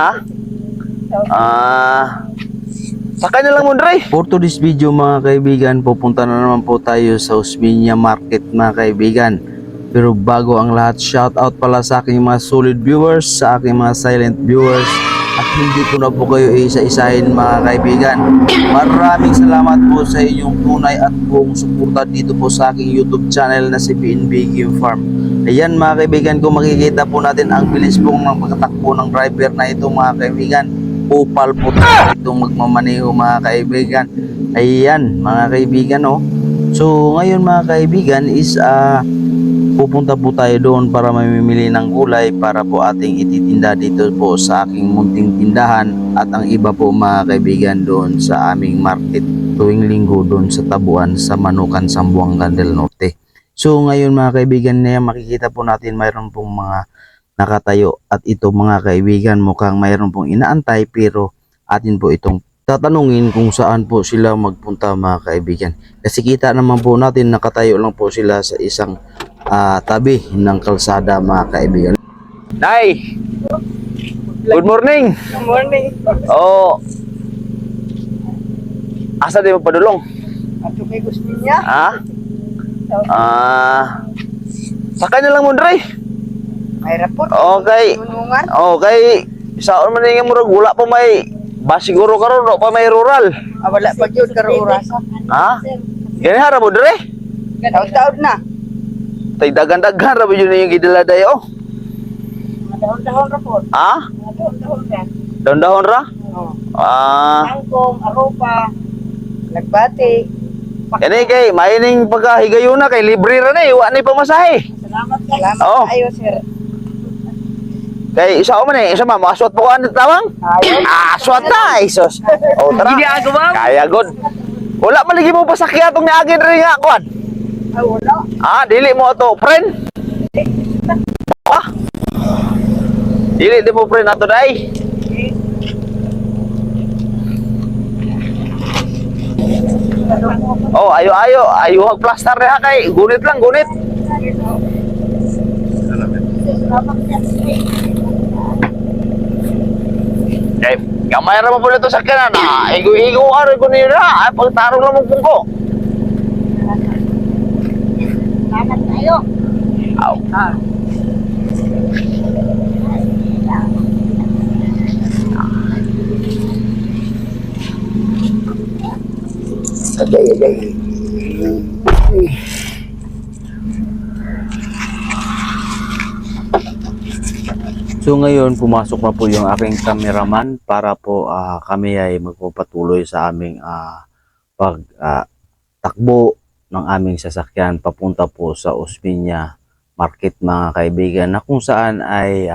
Ha? Sakay na lang mo, Dre. For today's video mga kaibigan, pupunta na naman po tayo sa Osmeña Market mga kaibigan. Pero bago ang lahat, shout out pala sa aking mga solid viewers, sa aking mga silent viewers, at hindi ko na po kayo isa-isahin mga kaibigan. Maraming salamat po sa inyong tunay at buong suporta dito po sa aking YouTube channel na si PNB Game Farm. Ayan mga kaibigan, kung makikita po natin ang bilis pong ng pagkatakbo ng driver na ito mga kaibigan. Upal po itong magmamaneho mga kaibigan. Ayan mga kaibigan, oh. So ngayon mga kaibigan is pupunta po tayo doon para mamimili ng gulay para po ating ititinda dito po sa aking munting tindahan, at ang iba po mga kaibigan doon sa aming market tuwing linggo doon sa Tabuan sa Manukan, Zamboanga del Norte. So ngayon mga kaibigan, na makikita po natin mayroon pong mga nakatayo, at ito mga kaibigan mukhang mayroon pong inaantay, pero atin po itong tatanungin kung saan po sila magpunta mga kaibigan, kasi kita naman po natin nakatayo lang po sila sa isang tabi ng kalsada mga kaibigan. Nay! Good morning! Good morning. Oh, asa di mo padulong? Ato kay Osmeña. Ha? Sakay na lang mo, Dre. May rapot. Okay. Tunungan. Okay. Saan man nga murag wala pa may basiguro karon, no pa may rural. Wala pa jud karo orasa. Ha? Gani hara mo, Dre? Taon-taon na. Tay dagan-dagan ra ba yun yung gidala dayo? Dahon-dahon rapot. Ha? Dahon-dahon na. Daon-dahon ra? Oh. Ah. Tangkong, aropa, nagbati. Kani kay maining pagkahigayuna kay libre ra ni, wa ni pamasahe. Salamat kayo. Oh. Ayo sir. Kay isa man isa ma maswat po kan tawang? Ayo. Aswat na isos. Oh tara. Hindi ako ba? Kaya god. Wala man lagi mo pasakya tong niagin rin nga kuan. Ay wala. Dili mo to, friend. Dili di mo friend ato dai. Oh, ayo hag plaster ha kay gunit lang, gunit. Kay gamay ra mo pala to sa kanan. Igo-igo ara ko nila. Ay pagtarong lang mo pungko. Salamat kayo. Aw. So ngayon pumasok na po yung aking cameraman para po kami ay magpapatuloy sa aming pagtakbo ng aming sasakyan papunta po sa Osmeña Market mga kaibigan, na kung saan ay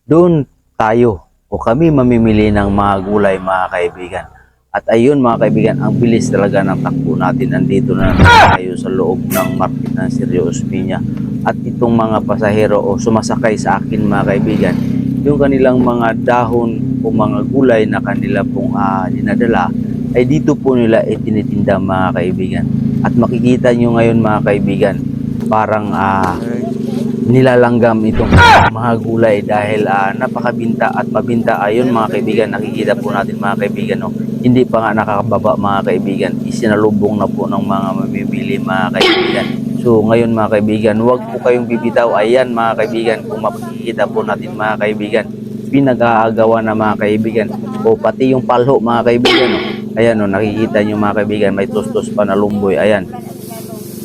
doon tayo o kami mamimili ng mga gulay mga kaibigan. At ayun mga kaibigan, ang bilis talaga ng takbo natin. Nandito na tayo sa loob ng market ng Sitio Osmeña. At itong mga pasahero o sumasakay sa akin mga kaibigan, yung kanilang mga dahon o mga gulay na kanila pong dinadala, ay dito po nila itinitinda mga kaibigan. At makikita nyo ngayon mga kaibigan, parang nilalanggam itong mga gulay dahil napakabinta at mabinta. Ayun mga kaibigan, nakikita po natin mga kaibigan, no? Hindi pa nga nakakababa mga kaibigan, isinalubong na po ng mga mamimili mga kaibigan. So ngayon mga kaibigan, huwag po kayong bibitaw. Ayan mga kaibigan, kung makikita po natin mga kaibigan, pinag-aagawa na mga kaibigan, o pati yung palho mga kaibigan, no? Ayan, no, nakikita nyo mga kaibigan, may tos-tos pa na lumboy. Ayan,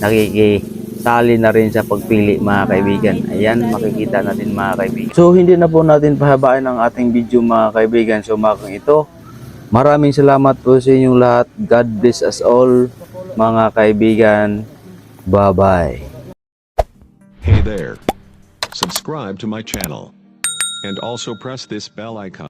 nakikitali na rin sa pagpili mga kaibigan. Ayan, makikita natin mga kaibigan. So hindi na po natin pahabain ang ating video mga kaibigan. So mga ito, maraming salamat po sa inyong lahat. God bless us all mga kaibigan. Bye-bye. Hey there. Subscribe to my channel. And also press this bell icon.